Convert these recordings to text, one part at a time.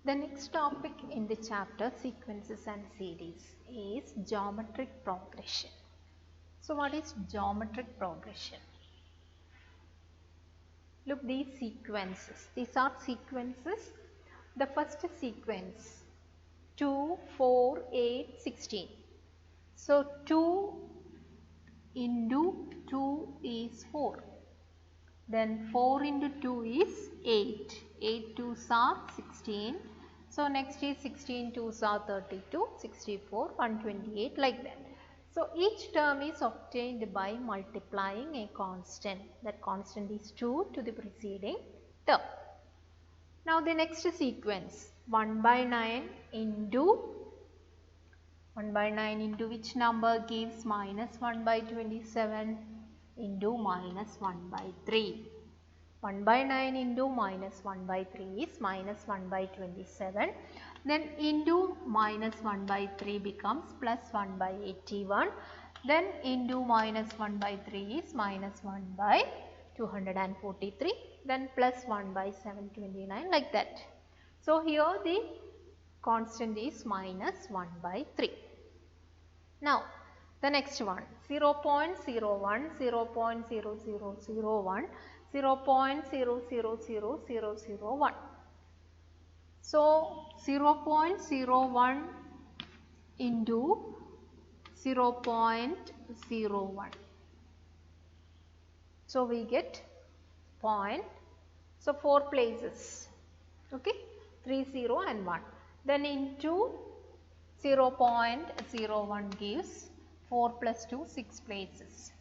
The next topic in the chapter sequences and series is geometric progression. So what is geometric progression? Look, these sequences. These are sequences. The first sequence 2, 4, 8, 16. So 2 into 2 is 4. Then 4 into 2 is 8. 8 2s are 16. So next is 16 2s are 32, 64, 128 like that. So each term is obtained by multiplying a constant. That constant is 2 to the preceding term. Now the next sequence 1 by 9 into which number gives minus 1 by 27 into minus 1 by 3. 1 by 9 into minus 1 by 3 is minus 1 by 27. Then into minus 1 by 3 becomes plus 1 by 81. Then into minus 1 by 3 is minus 1 by 243. Then plus 1 by 729 like that. So here the constant is minus 1 by 3. Now the next one 0.01, 0.0001, 0.000001. So 0.01 into 0.01. So we get point. So 4 places. Okay, 3, 0 and 1. Then into 0.01 gives 4 plus 2, 6 places.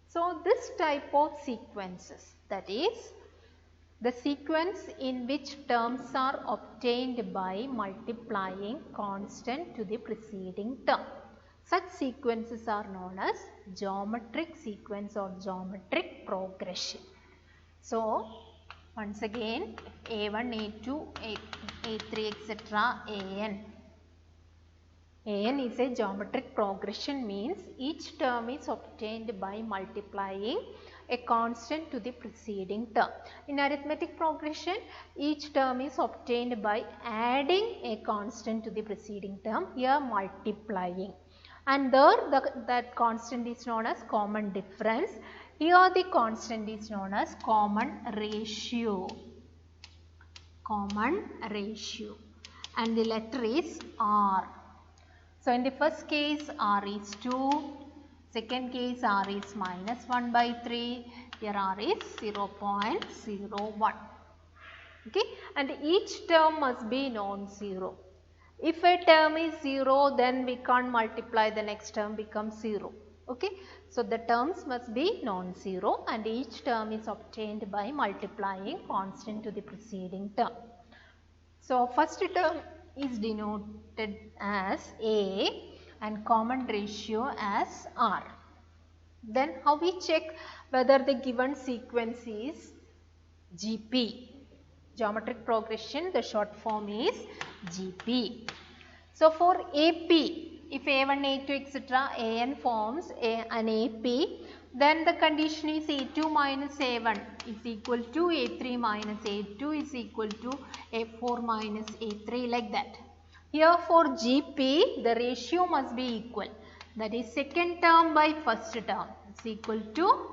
So this type of sequences, that is the sequence in which terms are obtained by multiplying constant to the preceding term. Such sequences are known as geometric sequence or geometric progression. So once again A1, A2, A3 etc. AN. AN is a geometric progression, means each term is obtained by multiplying a constant to the preceding term. In arithmetic progression, each term is obtained by adding a constant to the preceding term, here multiplying. And there that constant is known as common difference. Here the constant is known as common ratio. Common ratio. And the letter is R. So in the first case R is 2, second case R is minus 1 by 3, here R is 0.01. Okay, and each term must be non-zero. If a term is 0, then we can't multiply, the next term becomes 0. Okay, so the terms must be non-zero and each term is obtained by multiplying constant to the preceding term. So first term is denoted as A and common ratio as R. Then how we check whether the given sequence is GP? Geometric progression, the short form is GP. So for AP, if A1, A2 etc. AN forms an AP, then the condition is A2 minus A1 is equal to A3 minus A2 is equal to A4 minus A3 like that. Here for GP, the ratio must be equal. That is second term by first term is equal to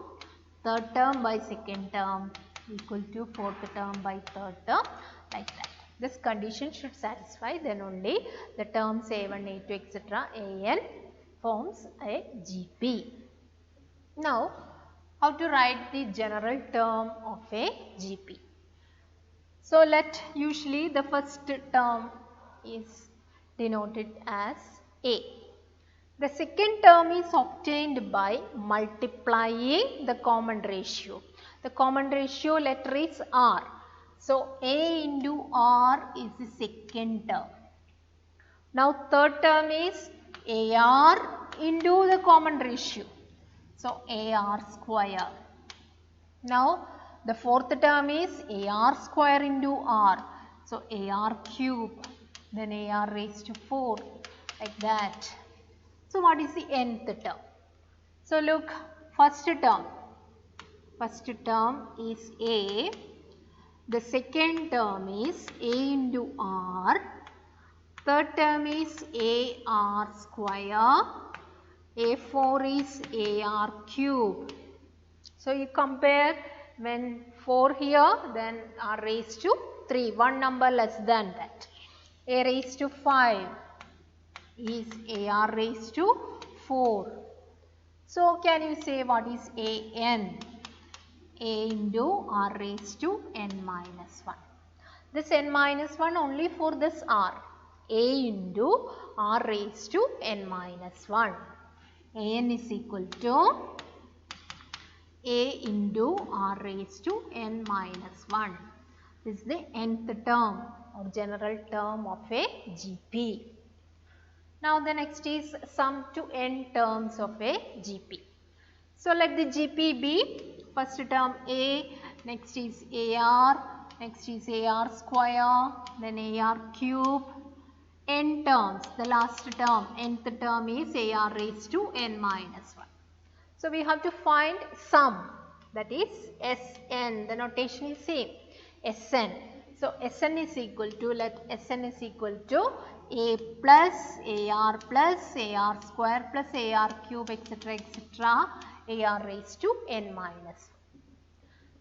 third term by second term equal to fourth term by third term like that. This condition should satisfy, then only the terms A1, A2 etc. AN forms a GP. Now how to write the general term of a GP? So usually the first term is denoted as A. The second term is obtained by multiplying the common ratio. The common ratio letter is R. So A into R is the second term. Now third term is AR into the common ratio. So AR square. Now the fourth term is AR square into R. So AR cube. Then AR raised to 4 like that. So what is the nth term? So look, first term is A. the second term is a into r, third term is ar square, a4 is ar cube. So you compare, when 4 here, then r raised to 3, one number less than that. A raised to 5 is ar raised to 4. So can you say what is an? A into r raised to n minus 1. This n minus 1 only for this r. A into r raised to n minus 1. An is equal to a into r raised to n minus 1. This is the nth term or general term of a GP. Now the next is sum to n terms of a GP. So let the GP be first term a, next is ar, next is ar square, then ar cube, n terms, the last term, nth term is ar raised to n minus 1. So we have to find sum, that is Sn, the notation is same, Sn. So Sn is equal to, let Sn is equal to a plus ar square plus ar cube etc ar raised to n minus 1.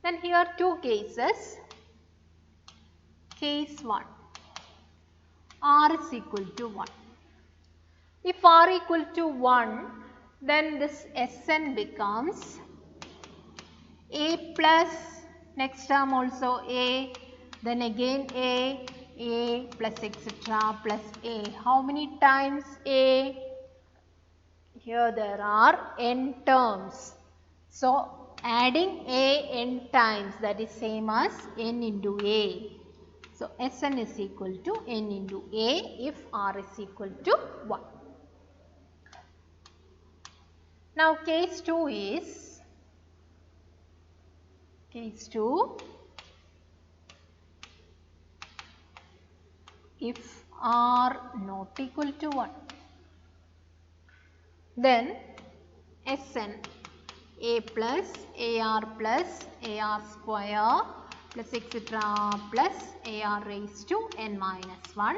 Then here two cases. Case 1, r is equal to 1. If r equal to 1, then this Sn becomes a plus, next term also a, then again a plus etc plus a. How many times a? Here there are n terms. So adding a n times, that is same as n into a. So Sn is equal to n into a if r is equal to 1. Now case 2 is, case 2, if r not equal to 1, then Sn a plus ar square plus etc plus ar raised to n minus 1,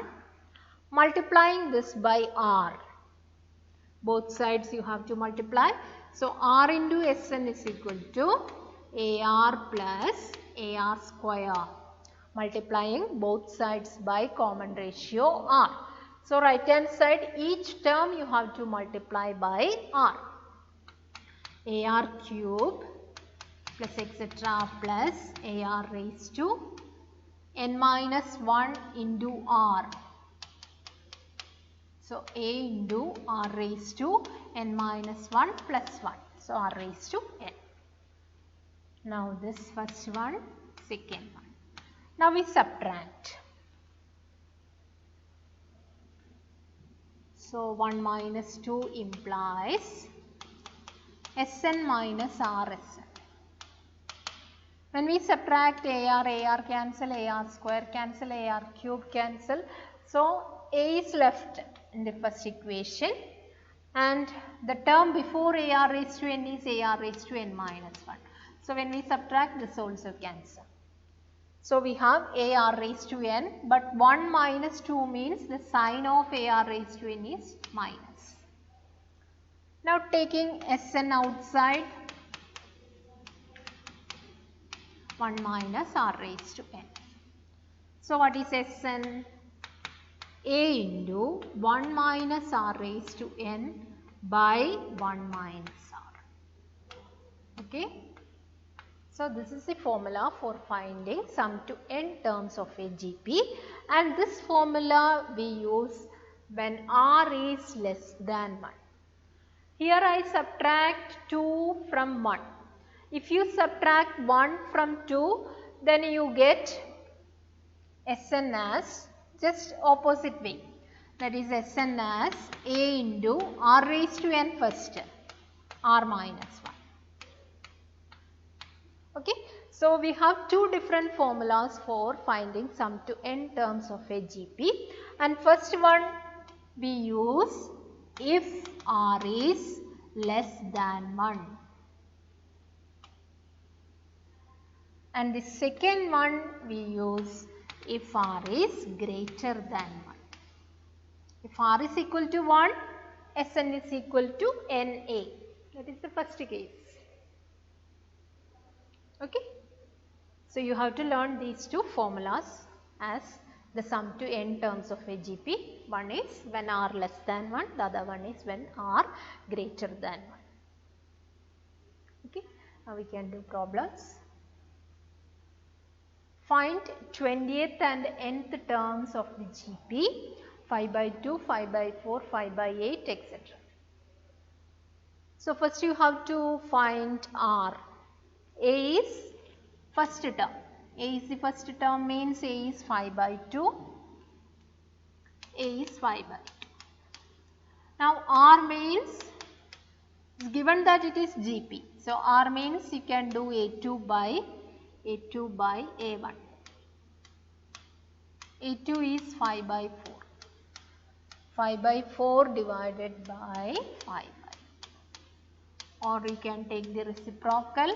multiplying this by r. Both sides you have to multiply. So r into Sn is equal to ar plus ar square, multiplying both sides by common ratio r. So right hand side, each term you have to multiply by r. Ar cube plus etc plus ar raised to n minus 1 into r. So a into r raised to n minus 1 plus 1. So r raised to n. Now this first one, second one. Now we subtract. So 1 minus 2 implies Sn minus Rsn. When we subtract ar cancel, ar square cancel, ar cube cancel. So a is left in the first equation and the term before ar raised to n is ar raised to n minus 1. So when we subtract, this also cancel. So we have ar raised to n, but 1 minus 2 means the sign of ar raised to n is minus. Now taking Sn outside, 1 minus r raised to n. So what is Sn? A into 1 minus r raised to n by 1 minus r. Okay. So this is the formula for finding sum to n terms of a GP, and this formula we use when r is less than 1. Here I subtract 2 from 1. If you subtract 1 from 2, then you get Sn as just opposite way. That is Sn as a into r raised to n first, r minus 1. Okay. So we have two different formulas for finding sum to n terms of a GP, and first one we use if r is less than 1. And the second one we use if r is greater than 1. If r is equal to 1, Sn is equal to Na. That is the first case. Okay. So you have to learn these two formulas as the sum to n terms of a GP. One is when r less than 1, the other one is when r greater than 1. Okay. Now we can do problems. Find 20th and nth terms of the GP, 5 by 2, 5 by 4, 5 by 8, etc. So first you have to find r. A is first term. A is the first term means A is 5 by 2. A is 5 by 2. Now R means, given that it is GP. So R means you can do A2 by A1. A2 is 5 by 4. 5 by 4 divided by 5 by 2. Or you can take the reciprocal.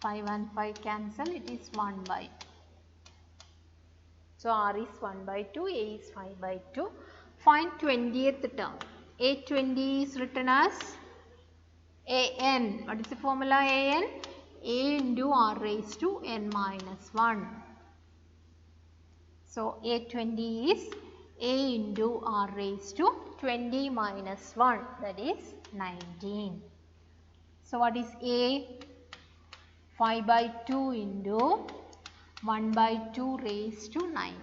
5 and 5 cancel, it is 1 by 2. So R is 1 by 2, A is 5 by 2. Find 20th term. A20 is written as An. What is the formula An? A into R raised to n minus 1. So A20 is A into R raised to 20 minus 1, that is 19. So what is A? 5 by 2 into 1 by 2 raised to 19.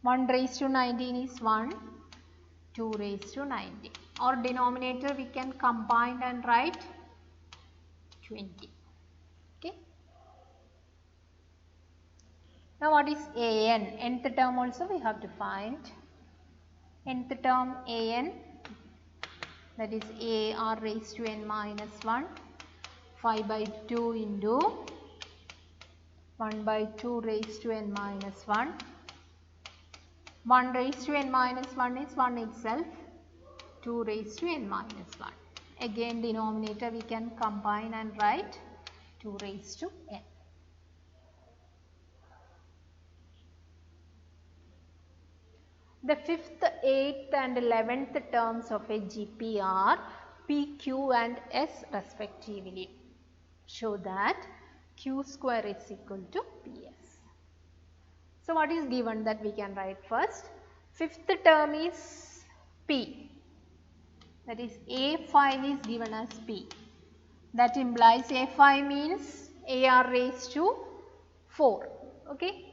1 raised to 19 is 1, 2 raised to 19. Or denominator we can combine and write 20. Okay. Now what is An? Nth term also we have to find. Nth term An, that is A r raised to n minus 1, 5 by 2 into 1 by 2 raised to n minus 1. 1 raised to n minus 1 is 1 itself, 2 raised to n minus 1. Again denominator we can combine and write 2 raised to n. The 5th, 8th and 11th terms of a GP are P, Q and S respectively. Show that Q square is equal to PS. So what is given that we can write first? 5th term is P. That is A5 is given as P. That implies A5 means AR raised to 4. Okay.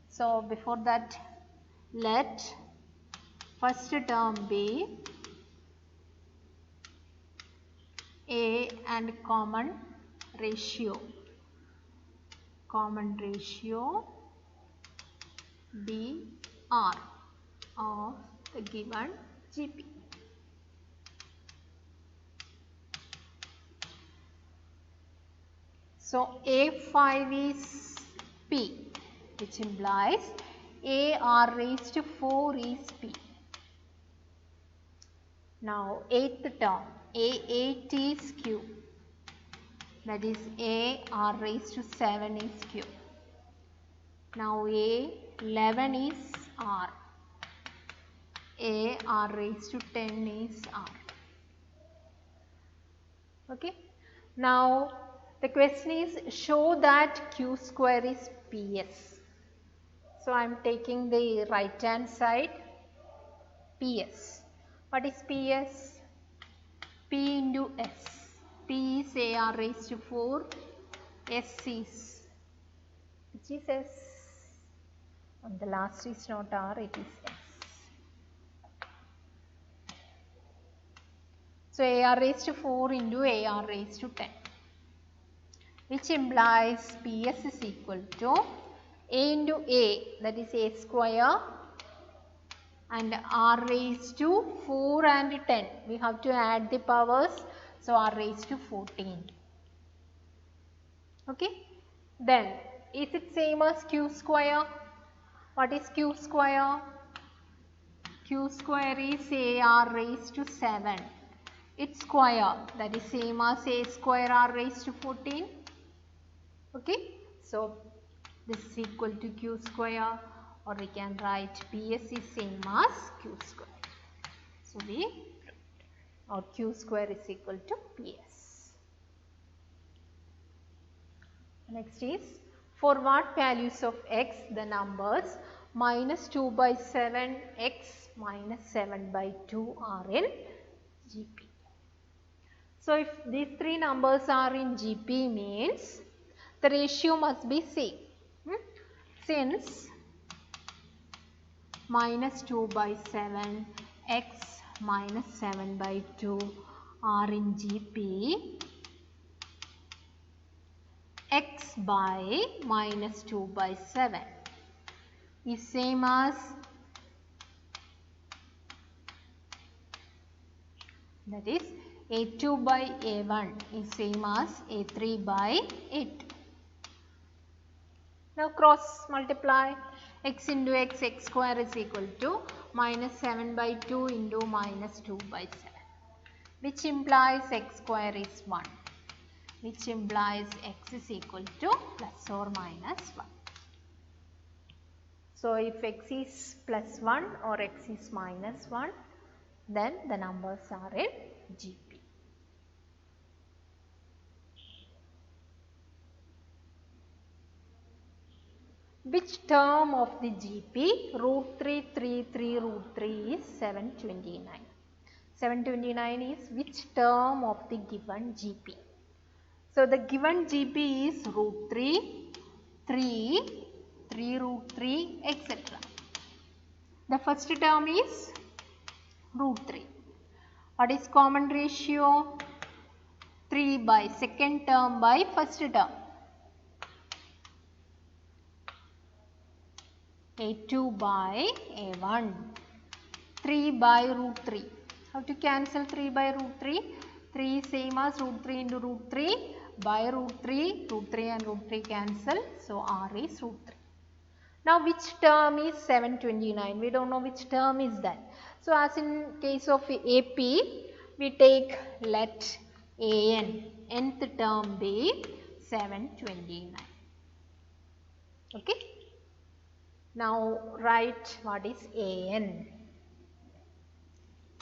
So before that, let first term be A and common ratio be R of the given GP. So A5 is P, which implies A r raised to 4 is P. Now 8th term, A8 is Q, that is A r raised to 7 is Q. Now A11 is R, A r raised to 10 is R. Okay. Now the question is show that Q square is PS. So I am taking the right hand side, PS. What is PS? P into S. P is AR raised to 4, S is, which is S? And the last is not R, it is S. So AR raised to 4 into AR raised to 10, which implies PS is equal to A into A, that is A square, and R raised to 4 and 10. We have to add the powers, so R raised to 14. Okay. Then, is it same as Q square? What is Q square? Q square is AR raised to 7. its square, that is same as a square r raised to 14. Okay, so this is equal to q square, or we can write ps is same as q square. So we or q square is equal to ps. Next is, for what values of x the numbers minus 2 by 7 x minus 7 by 2 are in GP. So if these three numbers are in GP means the ratio must be same. Since minus 2 by 7 x minus 7 by 2 are in GP, x by minus 2 by 7 is same as, that is a2 by a1 is same as a3 by a2. Now cross multiply, x into x, x square is equal to minus 7 by 2 into minus 2 by 7, which implies x square is 1, which implies x is equal to plus or minus 1. So if x is plus 1 or x is minus 1, then the numbers are in GP. Which term of the GP root 3 3 3 root 3 is 729? 729 is which term of the given GP? So the given GP is root 3, 3, 3 root 3, etc. The first term is root 3. What is common ratio? 3 by second term by first term. a2 by a1. 3 by root 3. How to cancel 3 by root 3? 3 is same as root 3 into root 3 by root 3 and root 3 cancel. So r is root 3. Now which term is 729? We don't know which term is that. So as in case of AP, we take let an, nth term be 729. Okay. Now write what is an.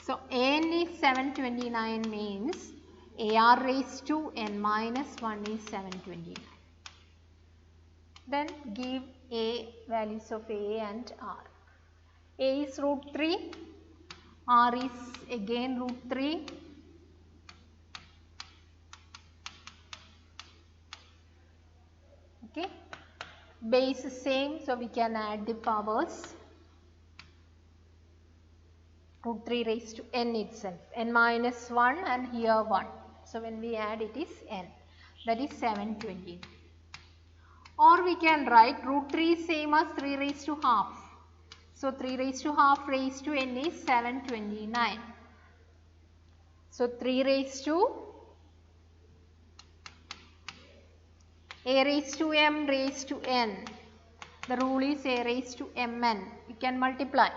So an is 729 means ar raised to n minus 1 is 729. Then give a values of a and r. A is root 3, r is again root 3, okay. Base is same, so we can add the powers. Root 3 raised to n itself, n minus 1 and here 1. So when we add it is n, that is 720. Or we can write root 3 is same as 3 raised to half. So 3 raised to half raised to n is 729. So 3 raised to a raised to m raised to n. The rule is a raised to mn. You can multiply.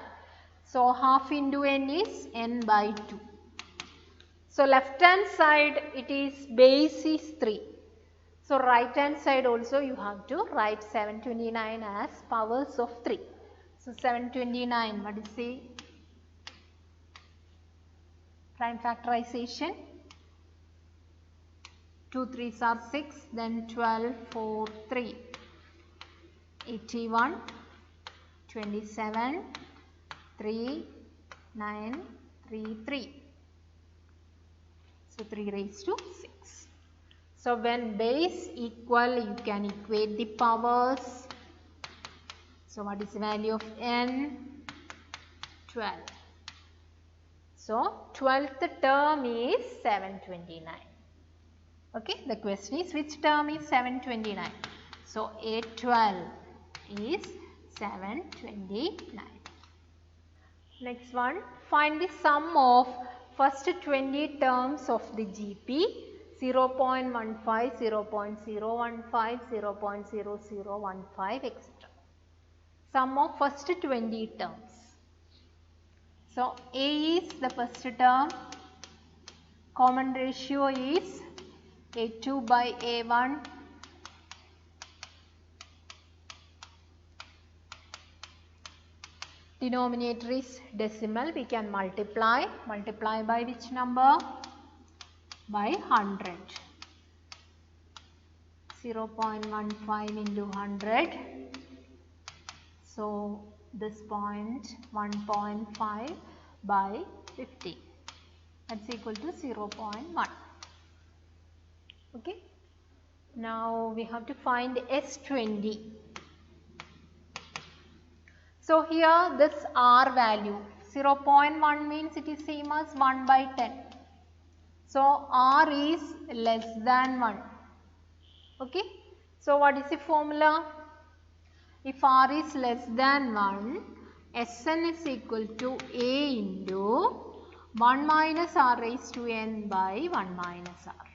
So half into n is n by 2. So left hand side it is base is 3. So right hand side also you have to write 729 as powers of 3. So 729, what is the prime factorization? 2 3s are 6, then 12, 4, 3. 81, 27, 3, 9, 3, 3. So 3 raised to 6. So when base equal, you can equate the powers. So what is the value of n? 12. So 12th term is 729. Okay, the question is which term is 729? So A12 is 729. Next one, find the sum of first 20 terms of the GP 0.15, 0.015, 0.0015, etc. Sum of first 20 terms. So A is the first term, common ratio is A2 by A1 . Denominator is decimal, we can multiply by which number? By 100. 0.15 into 100. So this point 1.5 by 50. That's equal to 0.1. Okay. Now we have to find S20. So here this R value 0.1 means it is same as 1 by 10. So R is less than 1. Okay. So what is the formula? If R is less than 1, Sn is equal to A into 1 minus R raised to n by 1 minus R.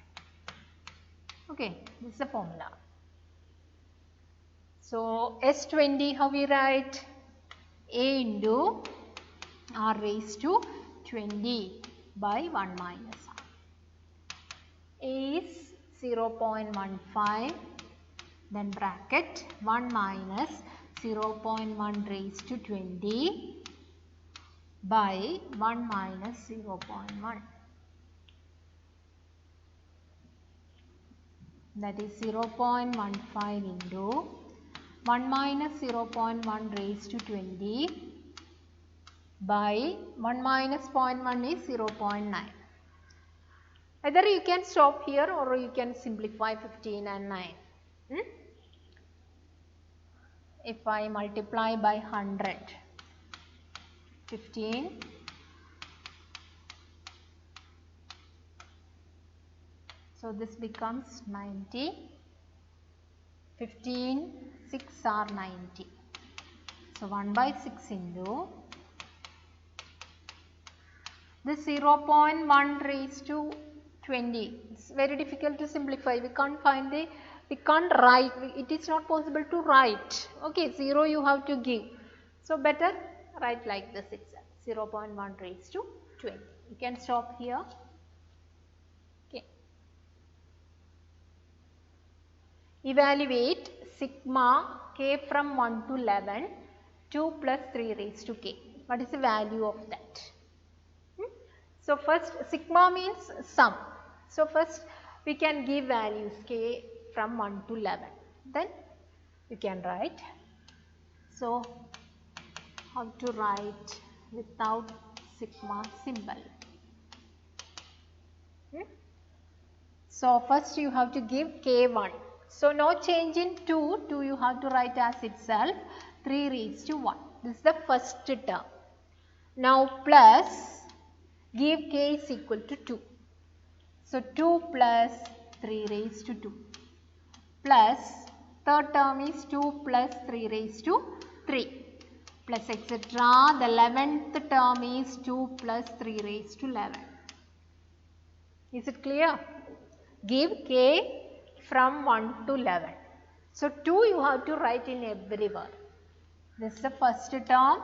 Okay, this is the formula. So S20, how we write? A into R raised to 20 by 1 minus R. A is 0.15, then bracket 1 minus 0.1 raised to 20 by 1 minus 0.1. That is 0.15 into 1 minus 0.1 raised to 20 by 1 minus 0.1 is 0.9. Either you can stop here or you can simplify 15 and 9. If I multiply by 100, 15, so this becomes 90, 15, 6 are 90. So 1 by 6 into this 0.1 raised to 20. It's very difficult to simplify. We can't write. It is not possible to write. Okay, 0 you have to give. So better write like this itself. 0.1 raised to 20. You can stop here. Okay. Evaluate sigma k from 1 to 11, 2 plus 3 raised to k. What is the value of that? So first sigma means sum. So first we can give values k from 1 to 11. Then you can write. So how to write without sigma symbol? So first you have to give k1. So no change in 2. 2 you have to write as itself. 3 raised to 1. This is the first term. Now plus give k is equal to 2. So 2 plus 3 raised to 2 plus third term is 2 plus 3 raised to 3 plus etc. The 11th term is 2 plus 3 raised to 11. Is it clear? Give k from 1 to 11. So 2 you have to write in everywhere. This is the first term,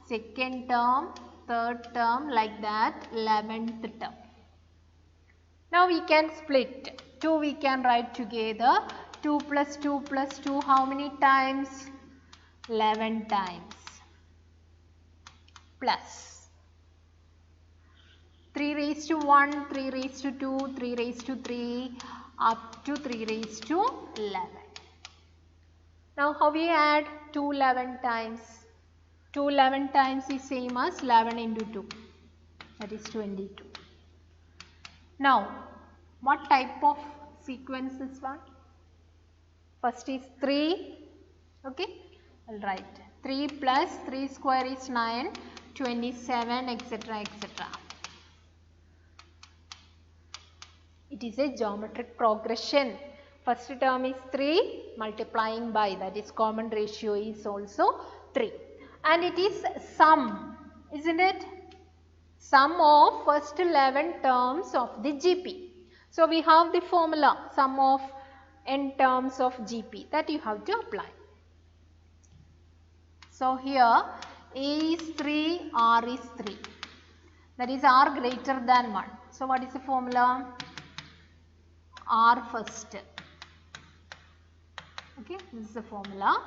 second term, third term, like that, 11th term. Now we can split. 2 we can write together. 2 plus 2 plus 2 how many times? 11 times. Plus 3 raised to 1, 3 raised to 2, 3 raised to 3 up to 3 raised to 11. Now how we add 2 11 times? 2 11 times is same as 11 into 2, that is 22. Now what type of sequence is one? First is 3, okay, I will write 3 plus 3 square is 9, 27 etc. etc. It is a geometric progression. First term is 3 multiplying by, that is common ratio is also 3. And it is sum, isn't it? Sum of first 11 terms of the GP. So we have the formula sum of n terms of GP that you have to apply. So here A is 3, R is 3. That is R greater than 1. So what is the formula? R first. Okay, this is the formula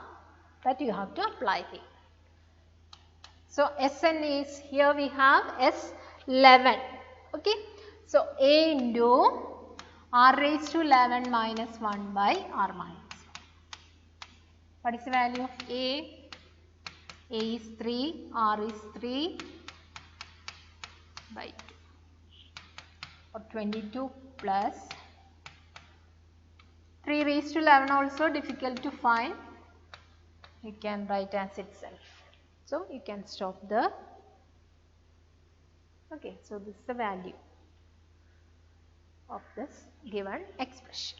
that you have to apply here. So Sn is, here we have S11. Okay, so A into R raised to 11 minus 1 by R minus 1. What is the value of A? A is 3, R is 3 by 2, or 22 plus 3 raised to 11 also difficult to find. You can write as itself. So you can stop the, okay, so this is the value of this given expression.